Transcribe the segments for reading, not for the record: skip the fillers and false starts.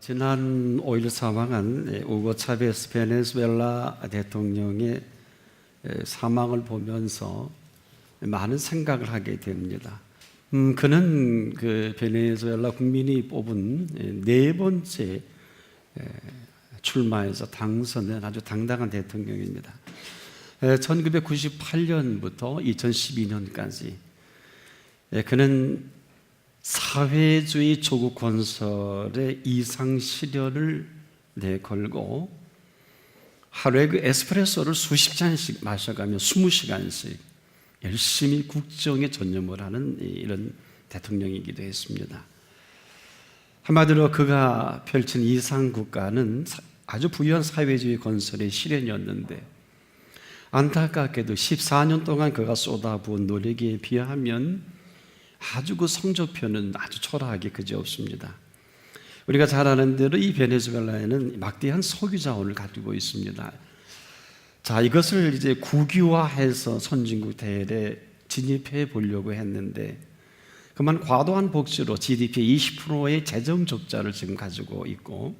지난 5일 사망한 우고 차베스 베네수엘라 대통령의 사망을 보면서 많은 생각을 하게 됩니다. 그는 그 베네수엘라 국민이 뽑은 네 번째 출마해서 당선된 아주 당당한 대통령입니다. 1998년부터 2012년까지 그는 사회주의 조국 건설의 이상 실현을 내걸고 하루에 그 에스프레소를 수십 잔씩 마셔가며 20시간씩 열심히 국정에 전념을 하는 이런 대통령이기도 했습니다. 한마디로 그가 펼친 이상 국가는 아주 부유한 사회주의 건설의 실현이었는데 안타깝게도 14년 동안 그가 쏟아부은 노력에 비하면 아주 그 성적표는 아주 초라하게 그지없습니다. 우리가 잘 아는 대로 이 베네수엘라에는 막대한 석유 자원을 가지고 있습니다. 자, 이것을 이제 국유화해서 선진국 대열에 진입해 보려고 했는데 그만 과도한 복지로 GDP 20%의 재정 적자를 지금 가지고 있고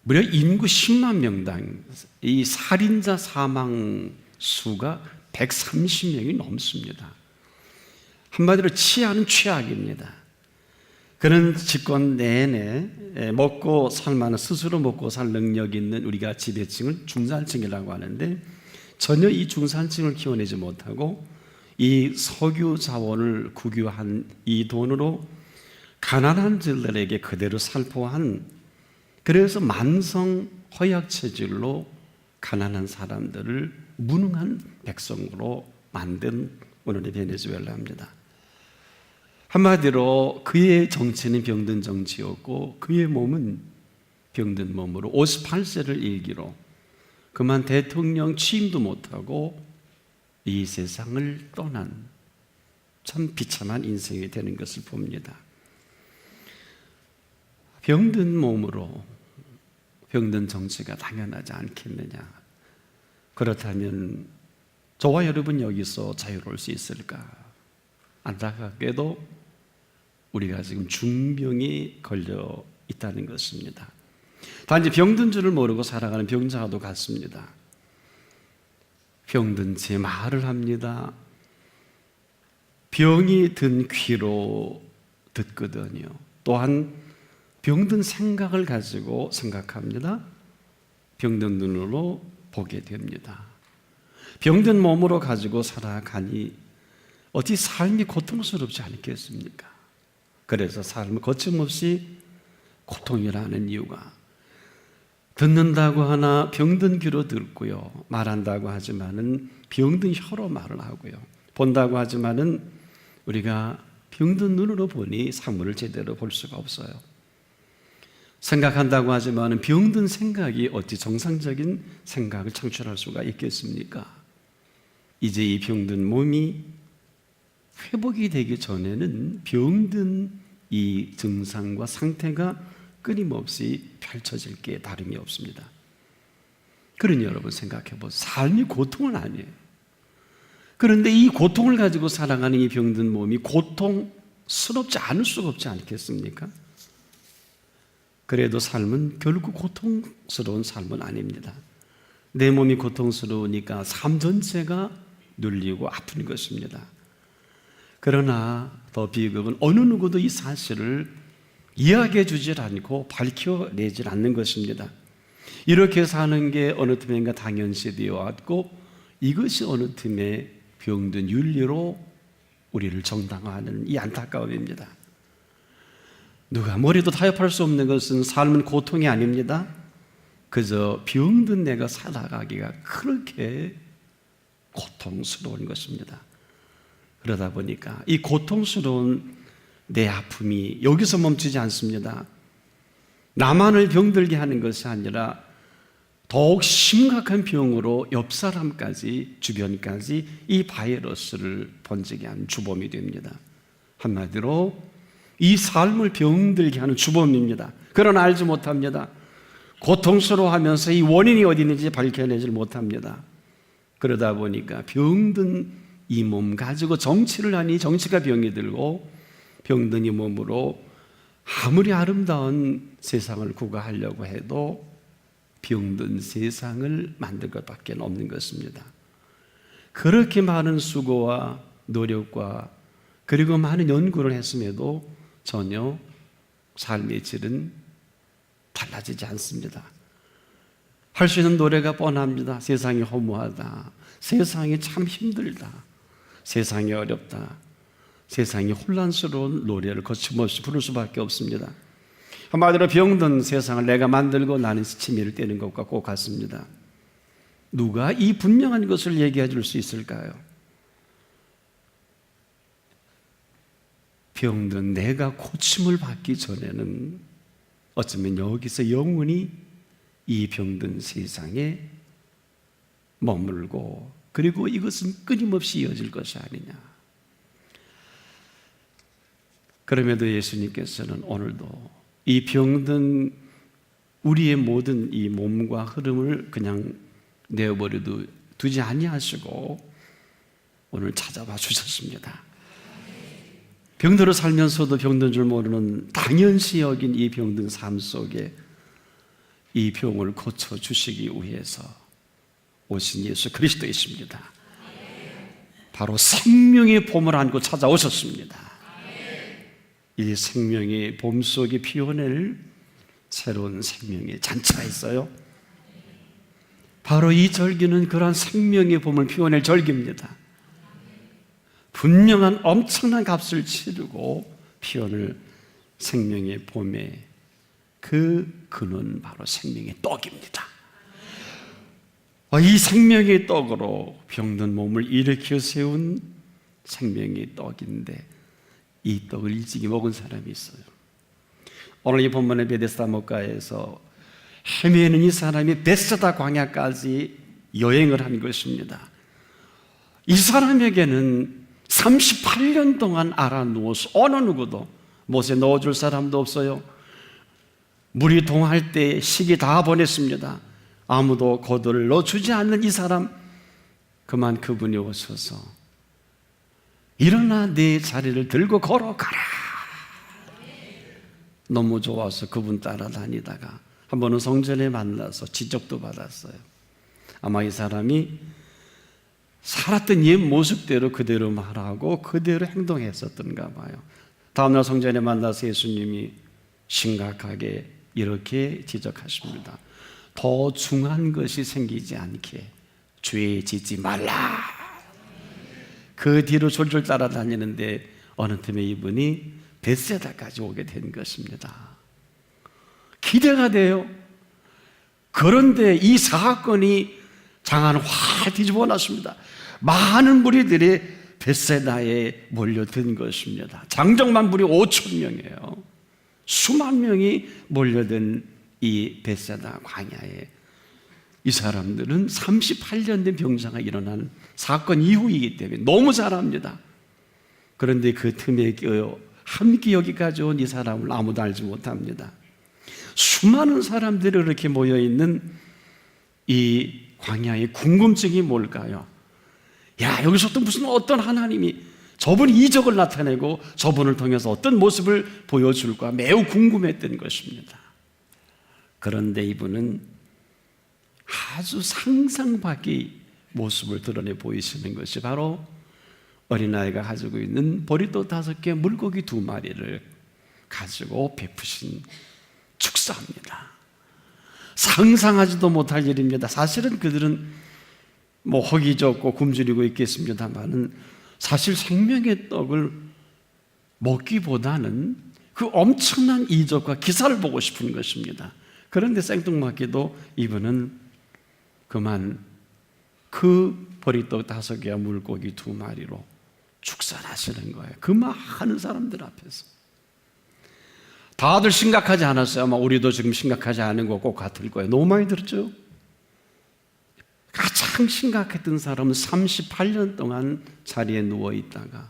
무려 인구 10만 명당 이 살인자 사망 수가 130명이 넘습니다. 한마디로 치안은 최악입니다. 그는 집권 내내 먹고 살만한 스스로 먹고 살 능력 있는 우리가 지배층을 중산층이라고 하는데 전혀 이 중산층을 키워내지 못하고 이 석유 자원을 국유한 이 돈으로 가난한 자들에게 그대로 살포한, 그래서 만성 허약 체질로 가난한 사람들을 무능한 백성으로 만든 오늘의 베네수엘라입니다. 한마디로 그의 정치는 병든 정치였고 그의 몸은 병든 몸으로 58세를 일기로 그만 대통령 취임도 못하고 이 세상을 떠난 참 비참한 인생이 되는 것을 봅니다. 병든 몸으로 병든 정치가 당연하지 않겠느냐. 그렇다면 저와 여러분 여기서 자유로울 수 있을까? 안타깝게도 우리가 지금 중병이 걸려 있다는 것입니다. 단지 병든 줄을 모르고 살아가는 병자와도 같습니다. 병든 채 말을 합니다. 병이 든 귀로 듣거든요. 또한 병든 생각을 가지고 생각합니다. 병든 눈으로 보게 됩니다. 병든 몸으로 가지고 살아가니 어찌 삶이 고통스럽지 않겠습니까? 그래서 삶을 거침없이 고통이라는 이유가 듣는다고 하나 병든 귀로 듣고요, 말한다고 하지만은 병든 혀로 말을 하고요, 본다고 하지만은 우리가 병든 눈으로 보니 사물을 제대로 볼 수가 없어요. 생각한다고 하지만은 병든 생각이 어찌 정상적인 생각을 창출할 수가 있겠습니까? 이제 이 병든 몸이 회복이 되기 전에는 병든 이 증상과 상태가 끊임없이 펼쳐질 게 다름이 없습니다. 그러니 여러분 생각해 보세요. 삶이 고통은 아니에요. 그런데 이 고통을 가지고 살아가는 이 병든 몸이 고통스럽지 않을 수가 없지 않겠습니까? 그래도 삶은 결국 고통스러운 삶은 아닙니다. 내 몸이 고통스러우니까 삶 전체가 눌리고 아픈 것입니다. 그러나 더 비극은 어느 누구도 이 사실을 이야기해 주질 않고 밝혀내질 않는 것입니다. 이렇게 사는 게 어느 틈엔가 당연시 되어 왔고 이것이 어느 틈에 병든 윤리로 우리를 정당화하는 이 안타까움입니다. 누가 뭐래도 타협할 수 없는 것은 삶은 고통이 아닙니다. 그저 병든 내가 살아가기가 그렇게 고통스러운 것입니다. 그러다 보니까 이 고통스러운 내 아픔이 여기서 멈추지 않습니다. 나만을 병들게 하는 것이 아니라 더욱 심각한 병으로 옆 사람까지, 주변까지 이 바이러스를 번지게 하는 주범이 됩니다. 한마디로 이 삶을 병들게 하는 주범입니다. 그러나 알지 못합니다. 고통스러워하면서 이 원인이 어디 있는지 밝혀내지 못합니다. 그러다 보니까 병든 이 몸 가지고 정치를 하니 정치가 병이 들고 병든 이 몸으로 아무리 아름다운 세상을 구가하려고 해도 병든 세상을 만들 것밖에 없는 것입니다. 그렇게 많은 수고와 노력과 그리고 많은 연구를 했음에도 전혀 삶의 질은 달라지지 않습니다. 할 수 있는 노래가 뻔합니다. 세상이 허무하다, 세상이 참 힘들다, 세상이 어렵다, 세상이 혼란스러운 노래를 거침없이 부를 수밖에 없습니다. 한마디로 병든 세상을 내가 만들고 나는 치미를 떼는 것과 꼭 같습니다. 누가 이 분명한 것을 얘기해 줄 수 있을까요? 병든 내가 고침을 받기 전에는 어쩌면 여기서 영원히 이 병든 세상에 머물고 그리고 이것은 끊임없이 이어질 것이 아니냐. 그럼에도 예수님께서는 오늘도 이 병든 우리의 모든 이 몸과 흐름을 그냥 내어버려도 두지 아니하시고 오늘 찾아와 주셨습니다. 병들어 살면서도 병든 줄 모르는 당연시 여긴 이 병든 삶 속에 이 병을 고쳐주시기 위해서 오신 예수 그리스도이십니다. 바로 생명의 봄을 안고 찾아오셨습니다. 이 생명의 봄 속에 피어낼 새로운 생명의 잔치가 있어요. 바로 이 절기는 그러한 생명의 봄을 피워낼 절기입니다. 분명한 엄청난 값을 치르고 피어낼 생명의 봄의 그 근원 바로 생명의 떡입니다. 이 생명의 떡으로 병든 몸을 일으켜 세운 생명의 떡인데 이 떡을 일찍이 먹은 사람이 있어요. 오늘 이 본문의 베데스다 목가에서 헤매는 이 사람이 베세다 광야까지 여행을 한 것입니다. 이 사람에게는 38년 동안 알아누워서 어느 누구도 못에 넣어줄 사람도 없어요. 물이 동할 때 시기 다 보냈습니다. 아무도 고도를 넣어주지 않는 이 사람, 그만 그분이 오셔서 일어나 내 자리를 들고 걸어가라. 너무 좋아서 그분 따라다니다가 한 번은 성전에 만나서 지적도 받았어요. 아마 이 사람이 살았던 옛 모습대로 그대로 말하고 그대로 행동했었던가 봐요. 다음날 성전에 만나서 예수님이 심각하게 이렇게 지적하십니다. 더 중한 것이 생기지 않게 죄 짓지 말라. 그 뒤로 졸졸 따라다니는데 어느 틈에 이분이 벳세다까지 오게 된 것입니다. 기대가 돼요. 그런데 이 사건이 장안을 확 뒤집어 놨습니다. 많은 무리들이 벳세다에 몰려든 것입니다. 장정만 무리 5천 명이에요. 수만 명이 몰려든 이 벳세다 광야에 이 사람들은 38년 된 병자가 일어난 사건 이후이기 때문에 너무 잘 압니다. 그런데 그 틈에 함께 여기까지 온 이 사람을 아무도 알지 못합니다. 수많은 사람들이 이렇게 모여있는 이 광야의 궁금증이 뭘까요? 야, 여기서 또 무슨 어떤 하나님이 저분이 이적을 나타내고 저분을 통해서 어떤 모습을 보여줄까 매우 궁금했던 것입니다. 그런데 이분은 아주 상상 밖의 모습을 드러내 보이시는 것이 바로 어린아이가 가지고 있는 보리떡 5개, 물고기 2마리를 가지고 베푸신 축사입니다. 상상하지도 못할 일입니다. 사실은 그들은 허기 졌고 굶주리고 있겠습니다만은 사실 생명의 떡을 먹기보다는 그 엄청난 이적과 기사를 보고 싶은 것입니다. 그런데 생뚱맞게도 이분은 그만 그 보리떡 5개와 물고기 2마리로 축사를 하시는 거예요. 그 많은 사람들 앞에서. 다들 심각하지 않았어요. 아마 우리도 지금 심각하지 않은 것 꼭 같을 거예요. 너무 많이 들었죠? 가장 심각했던 사람은 38년 동안 자리에 누워있다가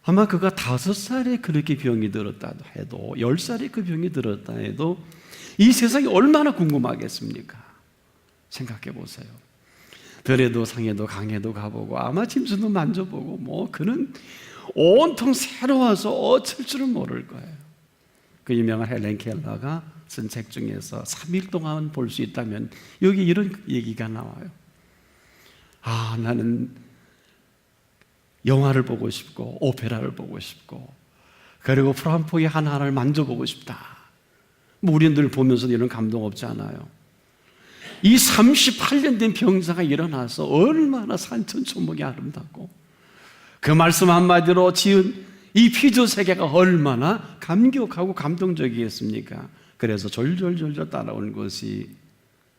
아마 그가 5살에 그렇게 병이 들었다 해도 10살에 그 병이 들었다 해도 이 세상이 얼마나 궁금하겠습니까? 생각해 보세요. 들에도 상해도 강에도 가보고 아마 짐승도 만져보고 뭐 그는 온통 새로워서 어쩔 줄은 모를 거예요. 그 유명한 헬렌 켈러가 쓴 책 중에서 3일 동안 볼 수 있다면 여기 이런 얘기가 나와요. 아, 나는 영화를 보고 싶고 오페라를 보고 싶고 그리고 프란포의 하나하나를 만져보고 싶다. 뭐 우리는 늘 보면서 이런 감동 없지 않아요. 이 38년 된 병사가 일어나서 얼마나 산천초목이 아름답고 그 말씀 한마디로 지은 이 피조 세계가 얼마나 감격하고 감동적이겠습니까? 그래서 졸졸졸졸 따라온 것이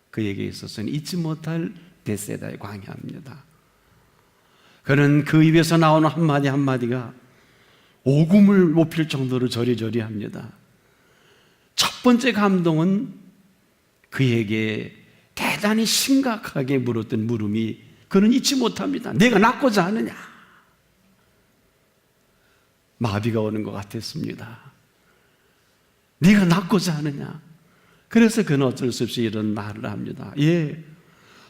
그에게 있어서는 잊지 못할 베세다의 광야입니다. 그는 그 입에서 나오는 한마디 한마디가 오금을 높일 정도로 저리저리합니다. 첫 번째 감동은 그에게 대단히 심각하게 물었던 물음이 그는 잊지 못합니다. 내가 낫고자 하느냐? 마비가 오는 것 같았습니다. 네가 낫고자 하느냐? 그래서 그는 어쩔 수 없이 이런 말을 합니다. 예,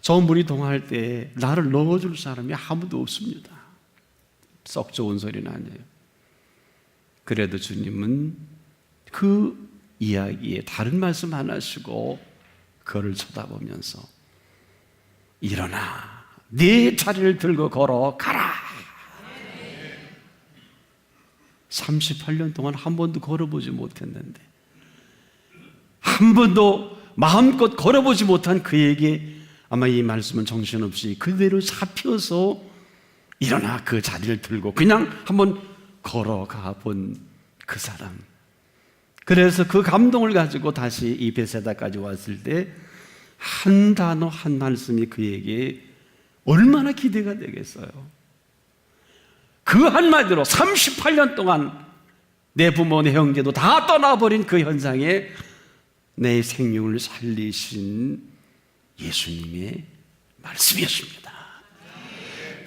저 물이 동할 때 나를 넣어줄 사람이 아무도 없습니다. 썩 좋은 소리는 아니에요. 그래도 주님은 그 이야기에 다른 말씀 안 하시고 그를 쳐다보면서 일어나 네 자리를 들고 걸어가라. 38년 동안 한 번도 걸어보지 못했는데 한 번도 마음껏 걸어보지 못한 그에게 아마 이 말씀은 정신없이 그대로 잡혀서 일어나 그 자리를 들고 그냥 한번 걸어가 본 그 사람. 그래서 그 감동을 가지고 다시 이 베세다까지 왔을 때 한 단어 한 말씀이 그에게 얼마나 기대가 되겠어요. 그 한마디로 38년 동안 내 부모 내 형제도 다 떠나버린 그 현장에 내 생명을 살리신 예수님의 말씀이었습니다.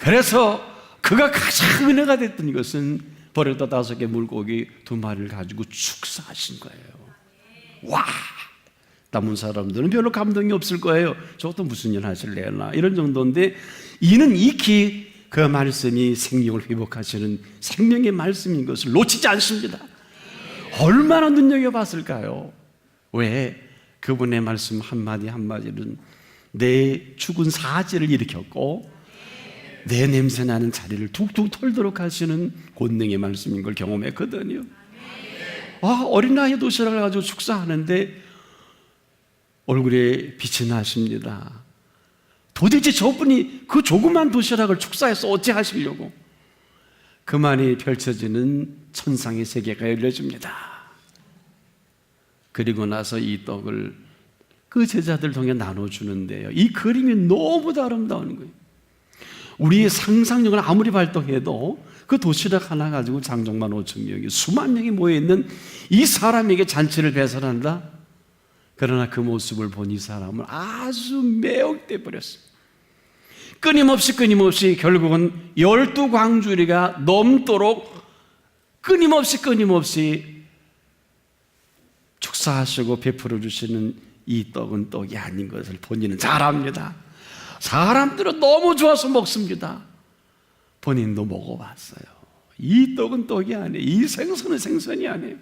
그래서 그가 가장 은혜가 됐던 것은 버렸다 5개 물고기 2마리를 가지고 축사하신 거예요. 와! 남은 사람들은 별로 감동이 없을 거예요. 저것도 무슨 일 하실래나 이런 정도인데 이는 익히 그 말씀이 생명을 회복하시는 생명의 말씀인 것을 놓치지 않습니다. 얼마나 눈여겨봤을까요? 왜? 그분의 말씀 한마디 한마디는 내 죽은 사지를 일으켰고 내 냄새나는 자리를 툭툭 털도록 하시는 권능의 말씀인 걸 경험했거든요. 아, 어린 나이에 도시락을 가지고 축사하는데 얼굴에 빛이 나십니다. 도대체 저분이 그 조그만 도시락을 축사해서 어찌 하시려고? 그만이 펼쳐지는 천상의 세계가 열려집니다. 그리고 나서 이 떡을 그 제자들 통해 나눠주는데요, 이 그림이 너무 아름다운 거예요. 우리의 상상력을 아무리 발동해도 그 도시락 하나 가지고 장정만 5천 명이 수만 명이 모여있는 이 사람에게 잔치를 배설한다? 그러나 그 모습을 본 이 사람은 아주 매혹돼 버렸어요. 끊임없이 결국은 12광주리가 넘도록 끊임없이 축사하시고 베풀어 주시는 이 떡은 떡이 아닌 것을 본인은 잘 압니다. 사람들은 너무 좋아서 먹습니다. 본인도 먹어봤어요. 이 떡은 떡이 아니에요. 이 생선은 생선이 아니에요.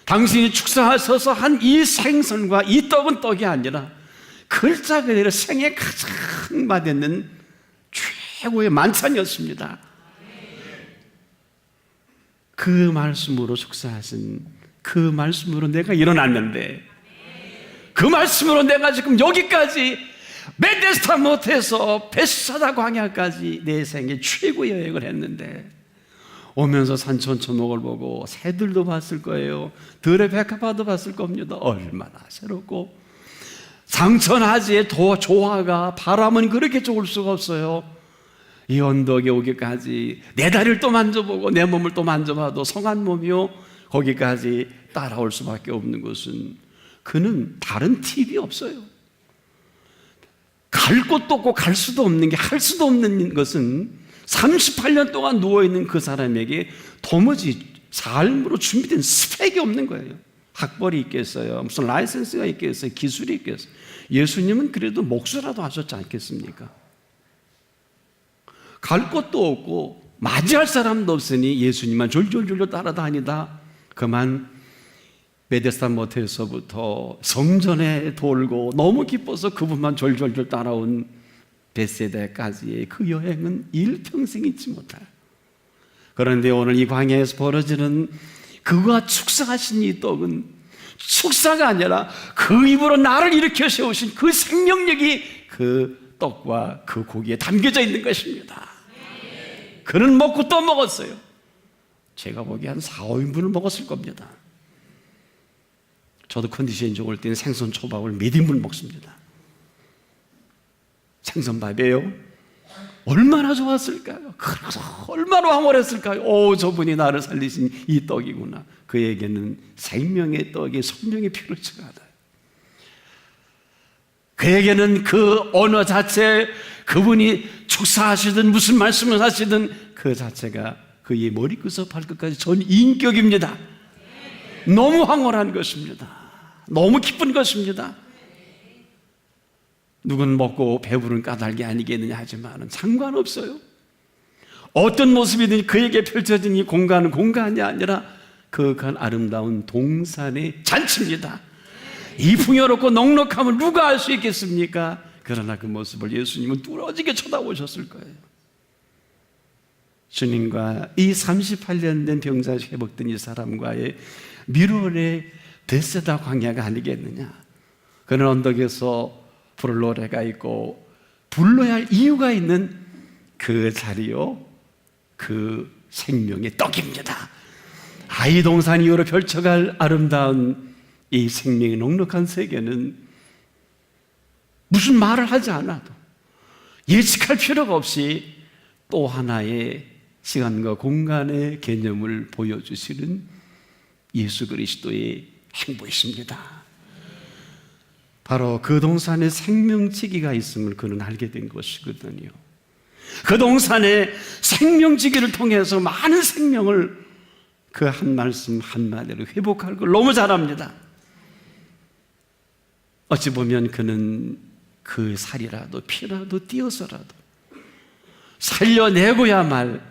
당신이 축사하셔서 한 이 생선과 이 떡은 떡이 아니라 글자 그대로 생에 가장 맛있는 최고의 만찬이었습니다. 그 말씀으로 축사하신 그 말씀으로 내가 일어났는데 그 말씀으로 내가 지금 여기까지 베데스다 못해서 베사다 광야까지 내 생애 최고 여행을 했는데 오면서 산천초목을 보고 새들도 봤을 거예요. 들의 백합화도 봤을 겁니다. 얼마나 새롭고 상천하지의 조화가 바람은 그렇게 좋을 수가 없어요. 이 언덕에 오기까지 내 다리를 또 만져보고 내 몸을 또 만져봐도 성한 몸이요 거기까지 따라올 수밖에 없는 것은 그는 다른 팁이 없어요. 갈 곳도 없고 갈 수도 없는 게 할 수도 없는 것은 38년 동안 누워있는 그 사람에게 도무지 삶으로 준비된 스펙이 없는 거예요. 학벌이 있겠어요? 무슨 라이센스가 있겠어요? 기술이 있겠어요? 예수님은 그래도 목수라도 하셨지 않겠습니까? 갈 곳도 없고 맞이할 사람도 없으니 예수님만 졸졸졸 따라다니다 그만 베데스다 모텔에서부터 성전에 돌고 너무 기뻐서 그분만 졸졸졸 따라온 벳세다까지의 그 여행은 일평생 잊지 못할. 그런데 오늘 이 광야에서 벌어지는 그가 축사하신 이 떡은 축사가 아니라 그 입으로 나를 일으켜 세우신 그 생명력이 그 떡과 그 고기에 담겨져 있는 것입니다. 그는 먹고 또 먹었어요. 제가 보기에 한 4, 5인분을 먹었을 겁니다. 저도 컨디션이 좋을 때는 생선 초밥을 몇 인분 먹습니다. 생선밥이에요. 얼마나 좋았을까요? 그래서 얼마나 황홀했을까요? 오, 저분이 나를 살리신 이 떡이구나. 그에게는 생명의 떡이 성령의 피를 증하다. 그에게는 그 언어 자체, 그분이 축사하시든 무슨 말씀을 하시든 그 자체가 그의 머리끝에서 발끝까지 전 인격입니다. 너무 황홀한 것입니다. 너무 기쁜 것입니다. 누군 먹고 배부른 까닭이 아니겠느냐 하지만 상관없어요. 어떤 모습이든 그에게 펼쳐진 이 공간은 공간이 아니라 그 아름다운 동산의 잔치입니다. 이 풍요롭고 넉넉함을 누가 알 수 있겠습니까? 그러나 그 모습을 예수님은 뚫어지게 쳐다보셨을 거예요. 주님과 이 38년 된 병자 회복된 이 사람과의 미로의 벳세다 광야가 아니겠느냐. 그는 언덕에서 부를 노래가 있고 불러야 할 이유가 있는 그 자리요, 그 생명의 떡입니다. 아이동산 이후로 펼쳐갈 아름다운 이 생명의 넉넉한 세계는 무슨 말을 하지 않아도 예측할 필요가 없이 또 하나의 시간과 공간의 개념을 보여주시는 예수 그리스도의 행보이십니다. 바로 그 동산에 생명지기가 있음을 그는 알게 된 것이거든요. 그 동산에 생명지기를 통해서 많은 생명을 그 한 말씀 한마디로 회복할 걸 너무 잘합니다. 어찌 보면 그는 그 살이라도 피라도 띄어서라도 살려내고야말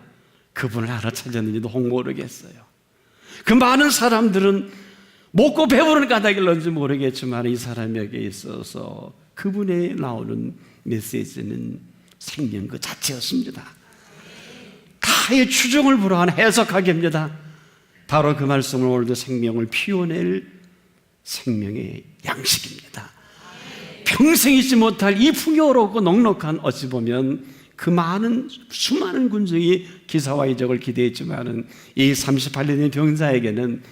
그분을 알아차렸는지도 혹 모르겠어요. 그 많은 사람들은 먹고 배부른 까닭일런지 모르겠지만 이 사람에게 있어서 그분에 나오는 메시지는 생명 그 자체였습니다. 다의 추정을 불허한 해석하기입니다. 바로 그 말씀을 오늘도 생명을 피워낼 생명의 양식입니다. 평생 잊지 못할 이 풍요롭고 넉넉한, 어찌 보면 그 많은 수많은 군중이 기사와 이적을 기대했지만은 이 38년의 병자에게는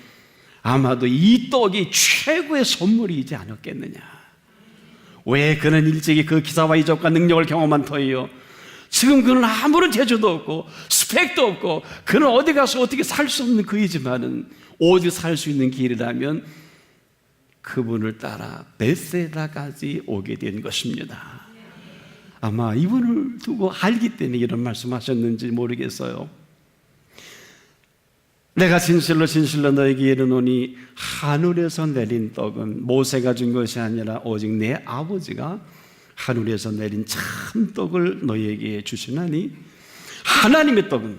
아마도 이 떡이 최고의 선물이지 않았겠느냐. 왜 그는 일찍이 그 기사와 이적과 능력을 경험한 터이요, 지금 그는 아무런 재주도 없고 스펙도 없고 그는 어디 가서 어떻게 살 수 없는 그이지만은 오직 살 수 있는 길이라면 그분을 따라 벳세다까지 오게 된 것입니다. 아마 이분을 두고 알기 때문에 이런 말씀하셨는지 모르겠어요. 내가 진실로 진실로 너에게 이르노니 하늘에서 내린 떡은 모세가 준 것이 아니라 오직 내 아버지가 하늘에서 내린 참 떡을 너에게 주시나니, 하나님의 떡은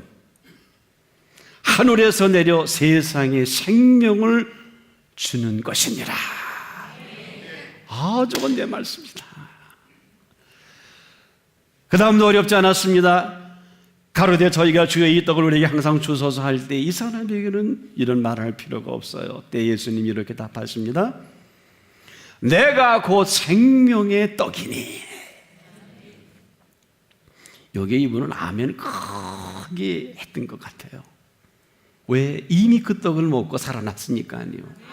하늘에서 내려 세상에 생명을 주는 것이니라. 저건 내 말씀이다. 그 다음도 어렵지 않았습니다. 가로되 저희가 주여 이 떡을 우리에게 항상 주소서 할 때 이 사람에게는 이런 말할 필요가 없어요. 때 예수님이 이렇게 답하십니다. 내가 곧 생명의 떡이니. 여기에 이분은 아멘 크게 했던 것 같아요. 왜? 이미 그 떡을 먹고 살아났으니까요.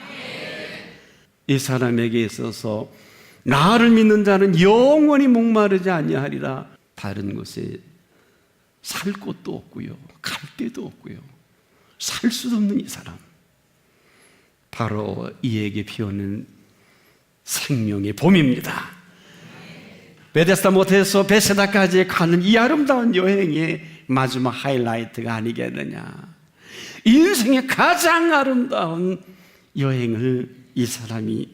이 사람에게 있어서 나를 믿는 자는 영원히 목마르지 아니하리라. 다른 곳에 살 곳도 없고요, 갈 데도 없고요, 살 수도 없는 이 사람, 바로 이에게 피어는 생명의 봄입니다. 베데스다 못에서 벳세다까지 가는 이 아름다운 여행의 마지막 하이라이트가 아니겠느냐. 인생의 가장 아름다운 여행을 이 사람이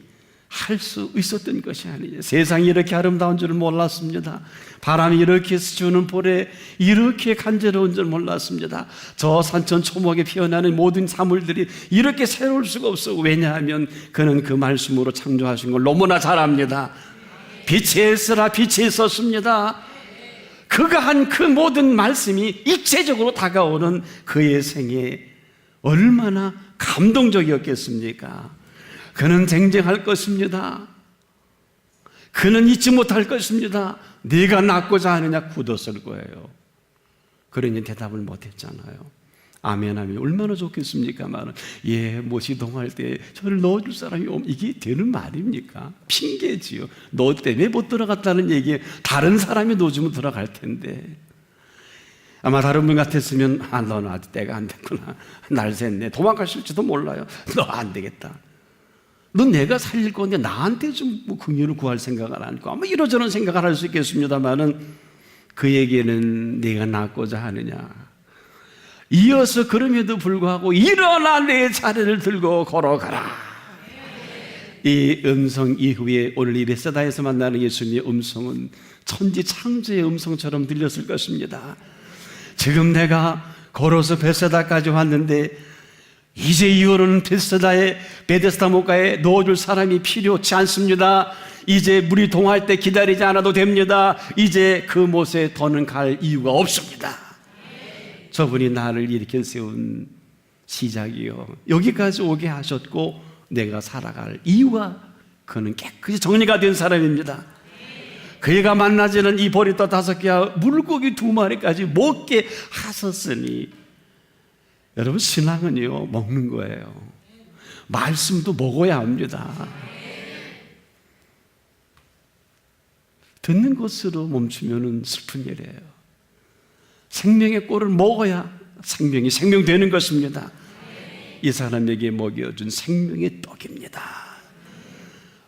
할 수 있었던 것이 아니에요. 세상이 이렇게 아름다운 줄 몰랐습니다. 바람이 이렇게 스치는 볼에 이렇게 간절로운 줄 몰랐습니다. 저 산천 초목에 피어나는 모든 사물들이 이렇게 새로울 수가 없어. 왜냐하면 그는 그 말씀으로 창조하신 걸 너무나 잘 압니다. 빛에 있으라 빛에 있었습니다. 그가 한 그 모든 말씀이 일체적으로 다가오는 그의 생에 얼마나 감동적이었겠습니까? 그는 쟁쟁할 것입니다. 그는 잊지 못할 것입니다. 네가 낳고자 하느냐 굳었을 거예요. 그러니 대답을 못했잖아요. 아멘 하면 얼마나 좋겠습니까만, 예, 모시동할 때 저를 넣어줄 사람이 없, 이게 되는 말입니까? 핑계지요. 너 때문에 못 들어갔다는 얘기에 다른 사람이 넣어주면 들어갈 텐데. 아마 다른 분 같았으면, 아, 너는 아직 때가 안 됐구나. 날 샜네. 도망가실지도 몰라요. 너 안 되겠다. 너 내가 살릴 건데 나한테 좀 긍휼을 구할 생각을 안 하고, 아마 이러저런 생각을 할 수 있겠습니다만은, 그에게는 네가 낳고자 하느냐. 이어서 그럼에도 불구하고 일어나 내 자리를 들고 걸어가라. 이 음성 이후에 오늘 이 베세다에서 만나는 예수님의 음성은 천지 창조의 음성처럼 들렸을 것입니다. 지금 내가 걸어서 베세다까지 왔는데 이제 이후로는 베데스다 목가에 넣어줄 사람이 필요치 않습니다. 이제 물이 동할 때 기다리지 않아도 됩니다. 이제 그 못에 더는 갈 이유가 없습니다. 저분이 나를 일으켜 세운 시작이요, 여기까지 오게 하셨고 내가 살아갈 이유가, 그는 깨끗이 정리가 된 사람입니다. 그가 만나지는 이 보리떡 5개와 물고기 2마리까지 먹게 하셨으니, 여러분, 신앙은요 먹는 거예요. 말씀도 먹어야 합니다. 듣는 것으로 멈추면 슬픈 일이에요. 생명의 꼴을 먹어야 생명이 생명되는 것입니다. 이 사람에게 먹여준 생명의 떡입니다.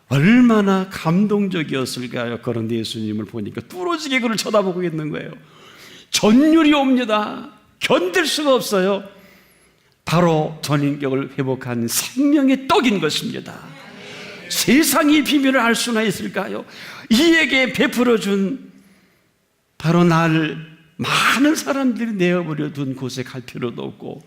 얼마나 감동적이었을까요? 그런데 예수님을 보니까 뚫어지게 그를 쳐다보고 있는 거예요. 전율이 옵니다. 견딜 수가 없어요. 바로 전인격을 회복한 생명의 떡인 것입니다. 세상이 비밀을 알 수나 있을까요? 이에게 베풀어준 바로 나를 많은 사람들이 내어버려 둔 곳에 갈 필요도 없고,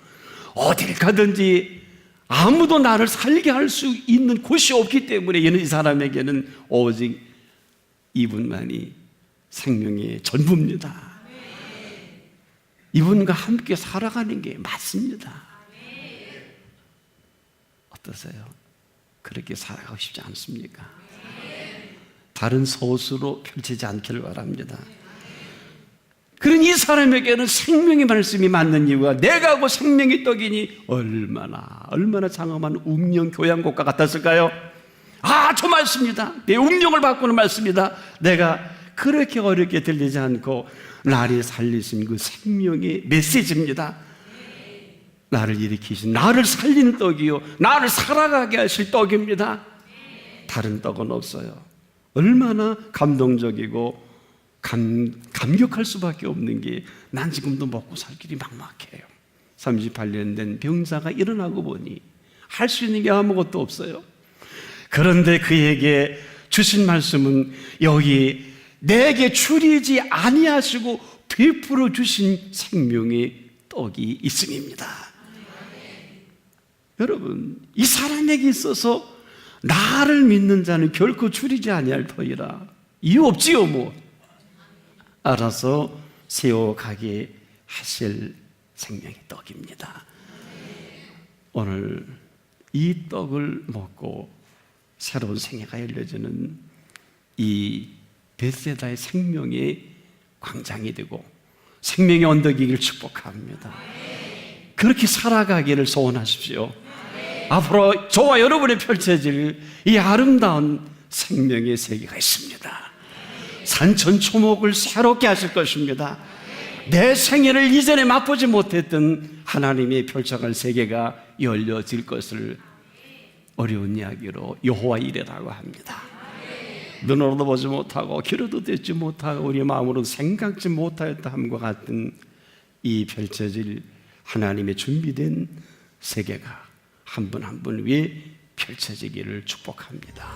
어딜 가든지 아무도 나를 살게 할 수 있는 곳이 없기 때문에 이 사람에게는 오직 이분만이 생명의 전부입니다. 이분과 함께 살아가는 게 맞습니다. 어떠세요? 그렇게 살아가고 싶지 않습니까? 다른 소수로 펼치지 않기를 바랍니다. 그런 이 사람에게는 생명의 말씀이 맞는 이유가, 내가 그 생명의 떡이니 얼마나 장엄한 운명 교양곡과 같았을까요? 아, 저 말씀이다. 내 운명을 바꾸는 말씀이다. 내가 그렇게 어렵게 들리지 않고 나를 살리신 그 생명의 메시지입니다. 나를 일으키신, 나를 살리는 떡이요, 나를 살아가게 하실 떡입니다. 다른 떡은 없어요. 얼마나 감동적이고 감격할 수밖에 없는 게, 난 지금도 먹고 살 길이 막막해요. 38년 된 병자가 일어나고 보니 할 수 있는 게 아무것도 없어요. 그런데 그에게 주신 말씀은 여기 내게 줄이지 아니하시고 베풀어 주신 생명의 떡이 있음입니다. 여러분, 이 사람에게 있어서 나를 믿는 자는 결코 줄이지 아니할 터이라. 이유 없지요, 뭐. 알아서 세워가게 하실 생명의 떡입니다. 오늘 이 떡을 먹고 새로운 생애가 열려지는 이 베세다의 생명의 광장이 되고 생명의 언덕이길 축복합니다. 그렇게 살아가기를 소원하십시오. 앞으로 저와 여러분이 펼쳐질 이 아름다운 생명의 세계가 있습니다. 산천초목을 새롭게 하실 것입니다. 내 생애를 이전에 맛보지 못했던 하나님의 펼쳐갈 세계가 열려질 것을 어려운 이야기로 여호와 이레라고 합니다. 눈으로도 보지 못하고 귀로도 듣지 못하고 우리 마음으로 생각지 못하였다 함과 같은 이 펼쳐질 하나님의 준비된 세계가 한 분 한 분 위에 펼쳐지기를 축복합니다.